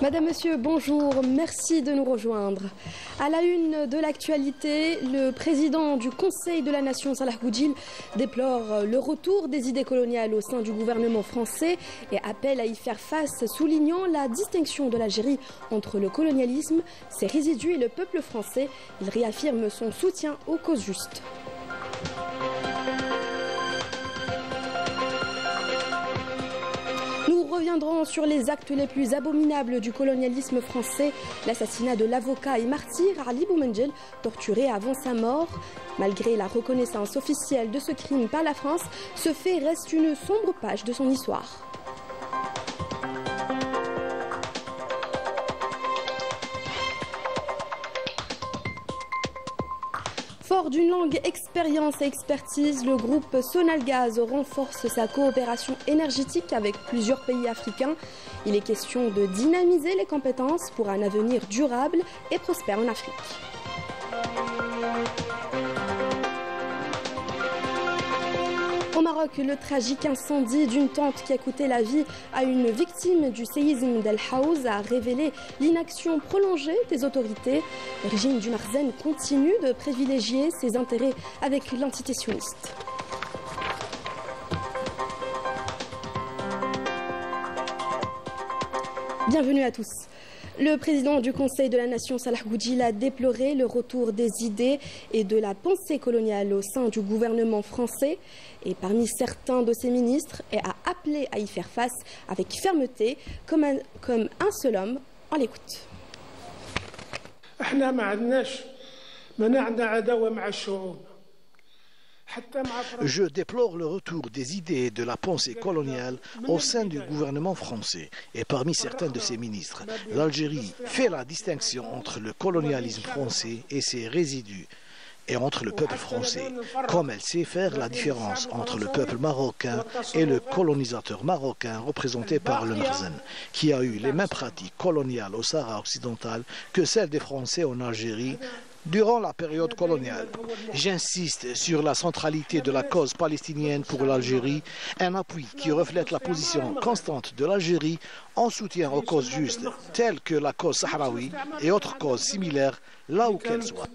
Madame, Monsieur, bonjour, merci de nous rejoindre. À la une de l'actualité, le président du Conseil de la Nation, Salah Boudjil, déplore le retour des idées coloniales au sein du gouvernement français et appelle à y faire face, soulignant la distinction de l'Algérie entre le colonialisme, ses résidus et le peuple français. Il réaffirme son soutien aux causes justes. Nous reviendrons sur les actes les plus abominables du colonialisme français, l'assassinat de l'avocat et martyr Ali Boumendjel, torturé avant sa mort. Malgré la reconnaissance officielle de ce crime par la France, ce fait reste une sombre page de son histoire. Fort d'une longue expérience et expertise, le groupe Sonalgaz renforce sa coopération énergétique avec plusieurs pays africains. Il est question de dynamiser les compétences pour un avenir durable et prospère en Afrique. Au Maroc, le tragique incendie d'une tente qui a coûté la vie à une victime du séisme d'El Haouz a révélé l'inaction prolongée des autorités. Le régime du Marzen continue de privilégier ses intérêts avec l'entité sioniste. Bienvenue à tous. Le président du Conseil de la Nation, Salah Boudjil, a déploré le retour des idées et de la pensée coloniale au sein du gouvernement français et parmi certains de ses ministres et a appelé à y faire face avec fermeté comme un seul homme. On l'écoute. Je déplore le retour des idées de la pensée coloniale au sein du gouvernement français et parmi certains de ses ministres. L'Algérie fait la distinction entre le colonialisme français et ses résidus et entre le peuple français, comme elle sait faire la différence entre le peuple marocain et le colonisateur marocain représenté par le Marzen, qui a eu les mêmes pratiques coloniales au Sahara occidental que celles des Français en Algérie durant la période coloniale. J'insiste sur la centralité de la cause palestinienne pour l'Algérie, un appui qui reflète la position constante de l'Algérie en soutien aux causes justes, telles que la cause sahraoui et autres causes similaires, là où qu'elles soient.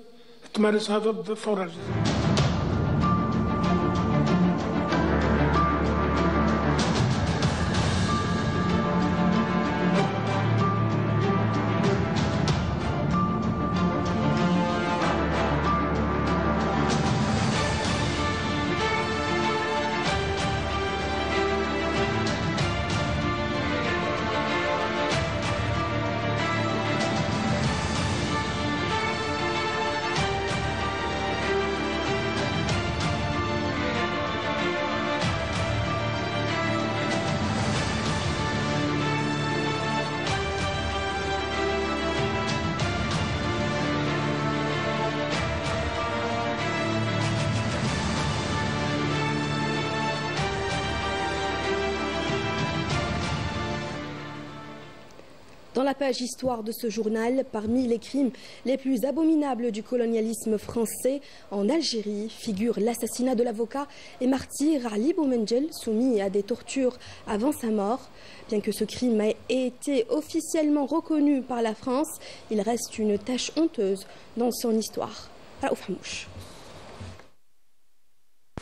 Dans la page histoire de ce journal, parmi les crimes les plus abominables du colonialisme français, en Algérie figure l'assassinat de l'avocat et martyr Ali Boumendjel, soumis à des tortures avant sa mort. Bien que ce crime ait été officiellement reconnu par la France, il reste une tache honteuse dans son histoire.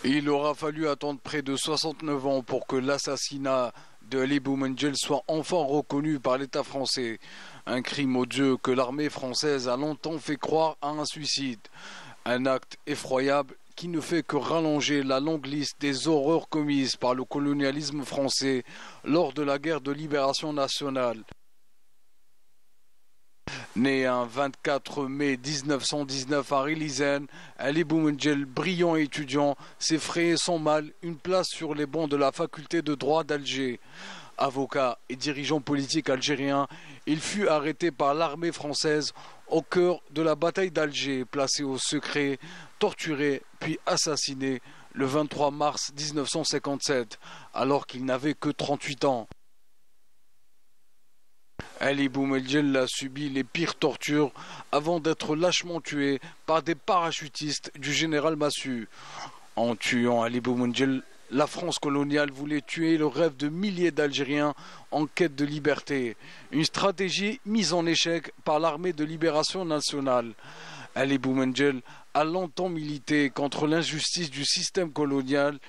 Il aura fallu attendre près de 69 ans pour que l'assassinat de Ali Boumendjel soit enfin reconnu par l'État français. Un crime odieux que l'armée française a longtemps fait croire à un suicide. Un acte effroyable qui ne fait que rallonger la longue liste des horreurs commises par le colonialisme français lors de la guerre de libération nationale. Né un 24 mai 1919 à Rilisène, Ali Boumendjel, brillant étudiant, s'est frayé sans mal une place sur les bancs de la faculté de droit d'Alger. Avocat et dirigeant politique algérien, il fut arrêté par l'armée française au cœur de la bataille d'Alger, placé au secret, torturé puis assassiné le 23 mars 1957, alors qu'il n'avait que 38 ans. Ali Boumendjel a subi les pires tortures avant d'être lâchement tué par des parachutistes du général Massu. En tuant Ali Boumendjel, La France coloniale voulait tuer le rêve de milliers d'Algériens en quête de liberté. Une stratégie mise en échec par l'armée de libération nationale. Ali Boumendjel a longtemps milité contre l'injustice du système colonial.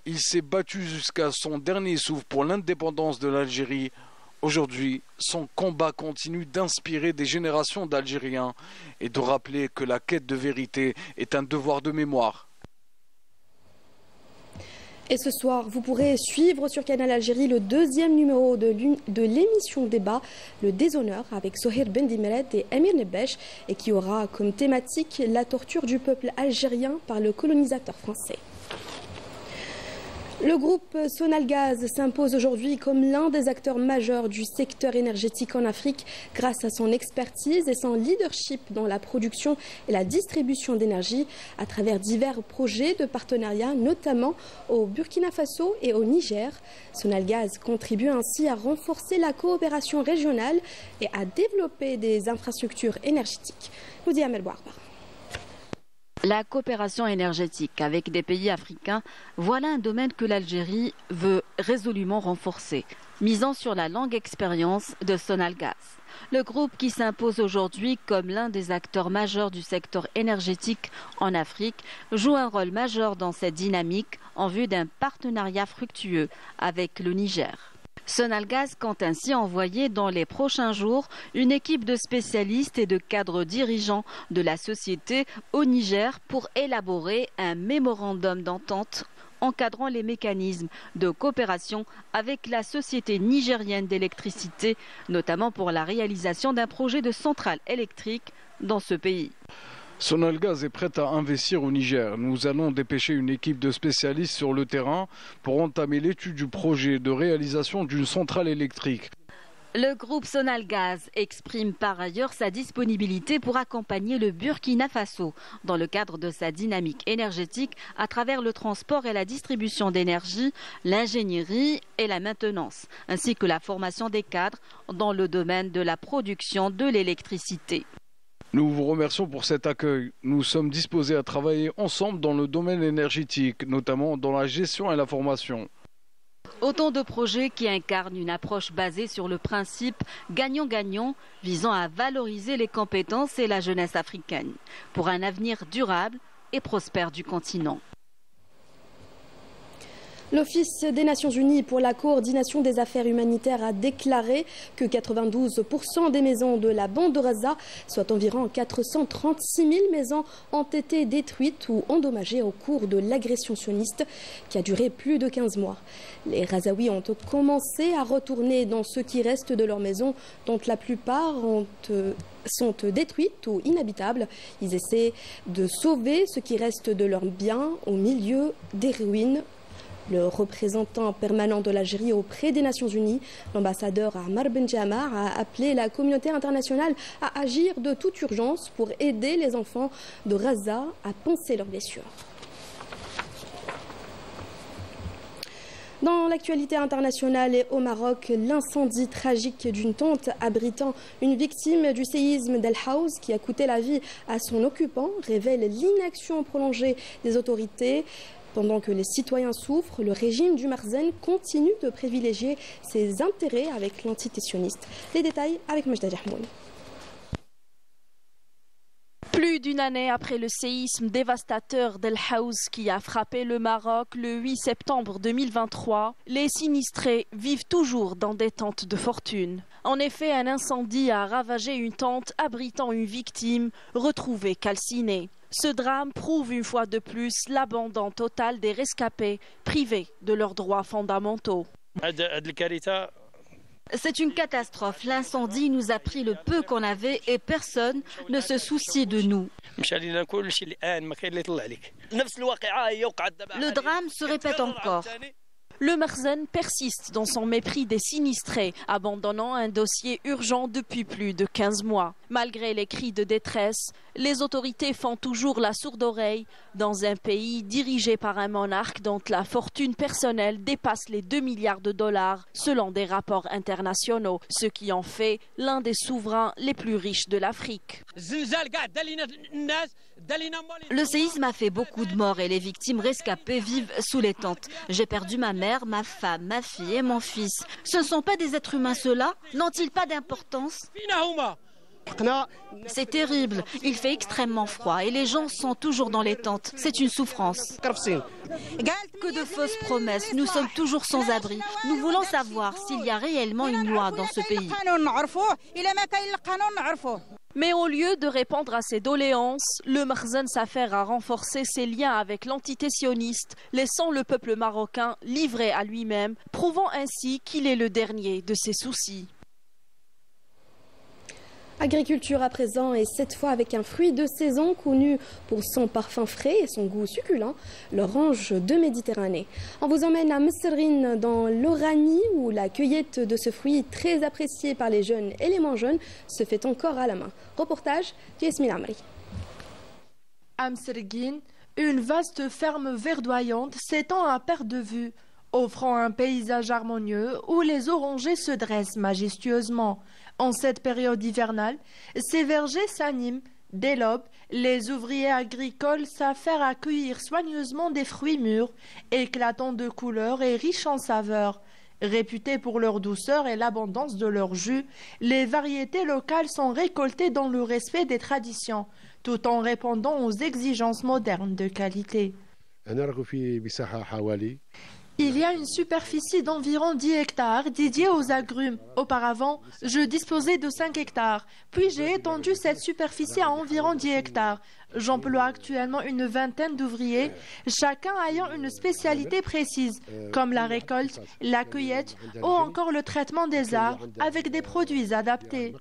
Il s'est battu jusqu'à son dernier souffle pour l'indépendance de l'Algérie. Aujourd'hui, son combat continue d'inspirer des générations d'Algériens et de rappeler que la quête de vérité est un devoir de mémoire. Et ce soir, vous pourrez suivre sur Canal Algérie le deuxième numéro de l'émission Débat, le déshonneur, avec Sohir Bendimeret et Emir Nebesh, et qui aura comme thématique la torture du peuple algérien par le colonisateur français. Le groupe Sonalgaz s'impose aujourd'hui comme l'un des acteurs majeurs du secteur énergétique en Afrique grâce à son expertise et son leadership dans la production et la distribution d'énergie à travers divers projets de partenariat, notamment au Burkina Faso et au Niger. Sonalgaz contribue ainsi à renforcer la coopération régionale et à développer des infrastructures énergétiques. Nous dit Amel Bouarbar. La coopération énergétique avec des pays africains, voilà un domaine que l'Algérie veut résolument renforcer, misant sur la longue expérience de Sonalgaz. Le groupe qui s'impose aujourd'hui comme l'un des acteurs majeurs du secteur énergétique en Afrique joue un rôle majeur dans cette dynamique en vue d'un partenariat fructueux avec le Niger. Sonalgaz compte ainsi envoyer dans les prochains jours une équipe de spécialistes et de cadres dirigeants de la société au Niger pour élaborer un mémorandum d'entente encadrant les mécanismes de coopération avec la société nigérienne d'électricité, notamment pour la réalisation d'un projet de centrale électrique dans ce pays. Sonalgaz est prête à investir au Niger. Nous allons dépêcher une équipe de spécialistes sur le terrain pour entamer l'étude du projet de réalisation d'une centrale électrique. Le groupe Sonalgaz exprime par ailleurs sa disponibilité pour accompagner le Burkina Faso dans le cadre de sa dynamique énergétique à travers le transport et la distribution d'énergie, l'ingénierie et la maintenance, ainsi que la formation des cadres dans le domaine de la production de l'électricité. Nous vous remercions pour cet accueil. Nous sommes disposés à travailler ensemble dans le domaine énergétique, notamment dans la gestion et la formation. Autant de projets qui incarnent une approche basée sur le principe gagnant-gagnant, visant à valoriser les compétences et la jeunesse africaine pour un avenir durable et prospère du continent. L'Office des Nations Unies pour la coordination des affaires humanitaires a déclaré que 92% des maisons de la bande de Gaza, soit environ 436 000 maisons, ont été détruites ou endommagées au cours de l'agression sioniste qui a duré plus de 15 mois. Les Gazaouis ont commencé à retourner dans ce qui reste de leurs maisons, dont la plupart sont détruites ou inhabitables. Ils essaient de sauver ce qui reste de leurs biens au milieu des ruines. Le représentant permanent de l'Algérie auprès des Nations Unies, l'ambassadeur Ammar Benjamar, a appelé la communauté internationale à agir de toute urgence pour aider les enfants de Gaza à panser leurs blessures. Dans l'actualité internationale et au Maroc, l'incendie tragique d'une tente abritant une victime du séisme d'El Haouz qui a coûté la vie à son occupant révèle l'inaction prolongée des autorités. Pendant que les citoyens souffrent, le régime du Marzen continue de privilégier ses intérêts avec l'entité sioniste. Les détails avec Majda Jahmoun. Plus d'une année après le séisme dévastateur d'El Haouz qui a frappé le Maroc le 8 septembre 2023, les sinistrés vivent toujours dans des tentes de fortune. En effet, un incendie a ravagé une tente abritant une victime retrouvée calcinée. Ce drame prouve une fois de plus l'abandon total des rescapés privés de leurs droits fondamentaux. C'est une catastrophe. L'incendie nous a pris le peu qu'on avait et personne ne se soucie de nous. Le drame se répète encore. Le Merzen persiste dans son mépris des sinistrés, abandonnant un dossier urgent depuis plus de 15 mois. Malgré les cris de détresse, les autorités font toujours la sourde oreille dans un pays dirigé par un monarque dont la fortune personnelle dépasse les 2 milliards de dollars selon des rapports internationaux, ce qui en fait l'un des souverains les plus riches de l'Afrique. Le séisme a fait beaucoup de morts et les victimes rescapées vivent sous les tentes. J'ai perdu ma mère, ma femme, ma fille et mon fils. Ce ne sont pas des êtres humains ceux-là? N'ont-ils pas d'importance? C'est terrible, il fait extrêmement froid et les gens sont toujours dans les tentes. C'est une souffrance. Que de fausses promesses, nous sommes toujours sans abri. Nous voulons savoir s'il y a réellement une loi dans ce pays. Mais au lieu de répondre à ces doléances, le Merzen s'affaire à renforcer ses liens avec l'entité sioniste, laissant le peuple marocain livré à lui-même, prouvant ainsi qu'il est le dernier de ses soucis. Agriculture à présent, et cette fois avec un fruit de saison connu pour son parfum frais et son goût succulent, l'orange de Méditerranée. On vous emmène à Messerine dans l'Oranie où la cueillette de ce fruit très apprécié par les jeunes et les moins jeunes se fait encore à la main. Reportage Yasmine Amri. À Messerine, une vaste ferme verdoyante s'étend à perte de vue, offrant un paysage harmonieux où les orangers se dressent majestueusement. En cette période hivernale, ces vergers s'animent. Dès l'aube, les ouvriers agricoles s'affairent à cueillir soigneusement des fruits mûrs, éclatants de couleurs et riches en saveurs. Réputés pour leur douceur et l'abondance de leur jus, les variétés locales sont récoltées dans le respect des traditions, tout en répondant aux exigences modernes de qualité. Il y a une superficie d'environ 10 hectares dédiée aux agrumes. Auparavant, je disposais de 5 hectares. Puis j'ai étendu cette superficie à environ 10 hectares. J'emploie actuellement une vingtaine d'ouvriers, chacun ayant une spécialité précise, comme la récolte, la cueillette ou encore le traitement des arbres avec des produits adaptés.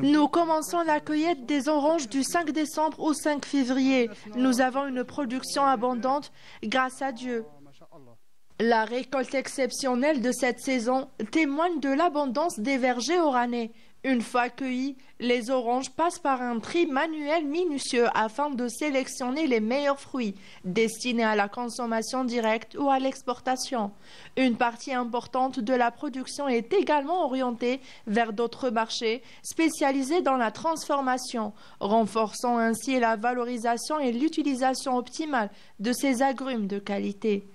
Nous commençons la cueillette des oranges du 5 décembre au 5 février. Nous avons une production abondante, grâce à Dieu. La récolte exceptionnelle de cette saison témoigne de l'abondance des vergers oranais. Une fois cueillis, les oranges passent par un tri manuel minutieux afin de sélectionner les meilleurs fruits destinés à la consommation directe ou à l'exportation. Une partie importante de la production est également orientée vers d'autres marchés spécialisés dans la transformation, renforçant ainsi la valorisation et l'utilisation optimale de ces agrumes de qualité.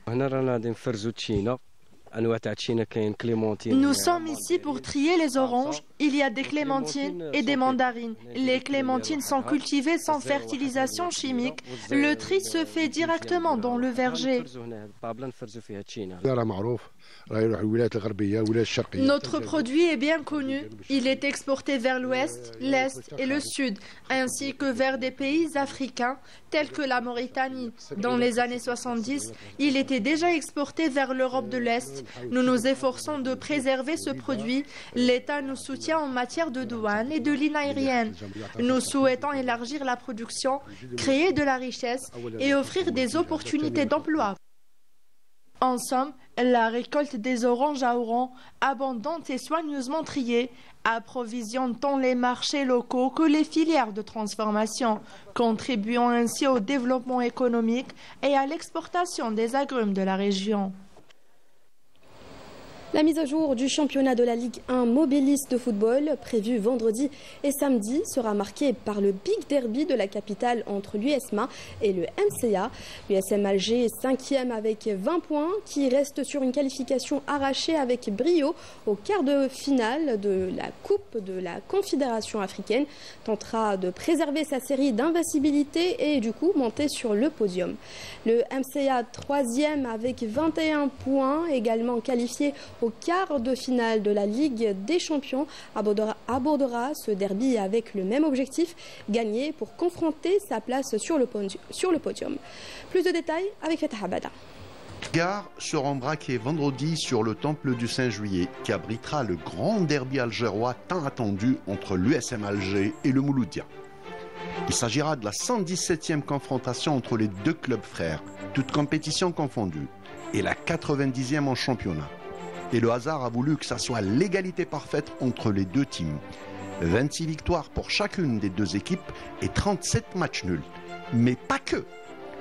Nous sommes ici pour trier les oranges. Il y a des clémentines et des mandarines. Les clémentines sont cultivées sans fertilisation chimique. Le tri se fait directement dans le verger. Notre produit est bien connu. Il est exporté vers l'ouest, l'est et le sud, ainsi que vers des pays africains tels que la Mauritanie. Dans les années 70, il était déjà exporté vers l'Europe de l'Est. Nous nous efforçons de préserver ce produit. L'État nous soutient en matière de douane et de ligne aérienne. Nous souhaitons élargir la production, créer de la richesse et offrir des opportunités d'emploi. En somme, la récolte des oranges à Oran, abondante et soigneusement triée, approvisionne tant les marchés locaux que les filières de transformation, contribuant ainsi au développement économique et à l'exportation des agrumes de la région. La mise à jour du championnat de la Ligue 1 Mobilis de football, prévue vendredi et samedi, sera marquée par le Big Derby de la capitale entre l'USMA et le MCA. L'USM Alger est 5e avec 20 points, qui reste sur une qualification arrachée avec brio au quart de finale de la Coupe de la Confédération africaine, tentera de préserver sa série d'invincibilité et du coup monter sur le podium. Le MCA 3e avec 21 points, également qualifié au quart de finale de la Ligue des Champions, abordera ce derby avec le même objectif, gagner pour confronter sa place sur le podium. Plus de détails avec Fatah Abada. Gare seront braqués vendredi sur le temple du Saint-Juillet qui abritera le grand derby algérois tant attendu entre l'USM Alger et le Mouloudia. Il s'agira de la 117e confrontation entre les deux clubs frères, toutes compétitions confondues, et la 90e en championnat. Et le hasard a voulu que ça soit l'égalité parfaite entre les deux teams. 26 victoires pour chacune des deux équipes et 37 matchs nuls. Mais pas que.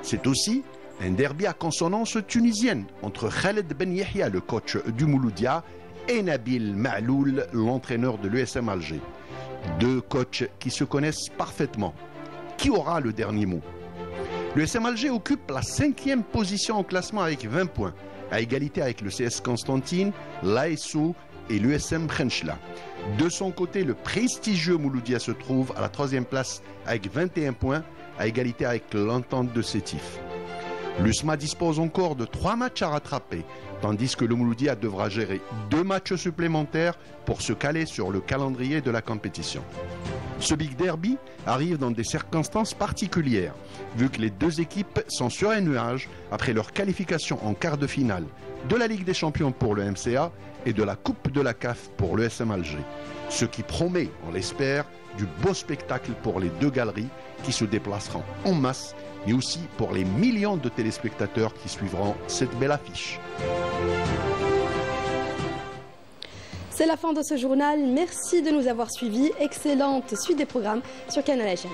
C'est aussi un derby à consonance tunisienne entre Khaled Ben Yahya, le coach du Mouloudia, et Nabil Ma'loul, l'entraîneur de l'USM Alger. Deux coachs qui se connaissent parfaitement. Qui aura le dernier mot? L'USM Alger occupe la 5e position au classement avec 20 points, à égalité avec le CS Constantine, l'ASO et l'USM Khenchla. De son côté, le prestigieux Mouloudia se trouve à la 3e place avec 21 points, à égalité avec l'Entente de Sétif. L'USMA dispose encore de 3 matchs à rattraper, tandis que le Mouloudia devra gérer 2 matchs supplémentaires pour se caler sur le calendrier de la compétition. Ce Big Derby arrive dans des circonstances particulières, vu que les deux équipes sont sur un nuage après leur qualification en quart de finale de la Ligue des Champions pour le MCA et de la Coupe de la CAF pour l'USM Alger. Ce qui promet, on l'espère, du beau spectacle pour les deux galeries qui se déplaceront en masse, mais aussi pour les millions de téléspectateurs qui suivront cette belle affiche. C'est la fin de ce journal. Merci de nous avoir suivis. Excellente suite des programmes sur Canal Algérie.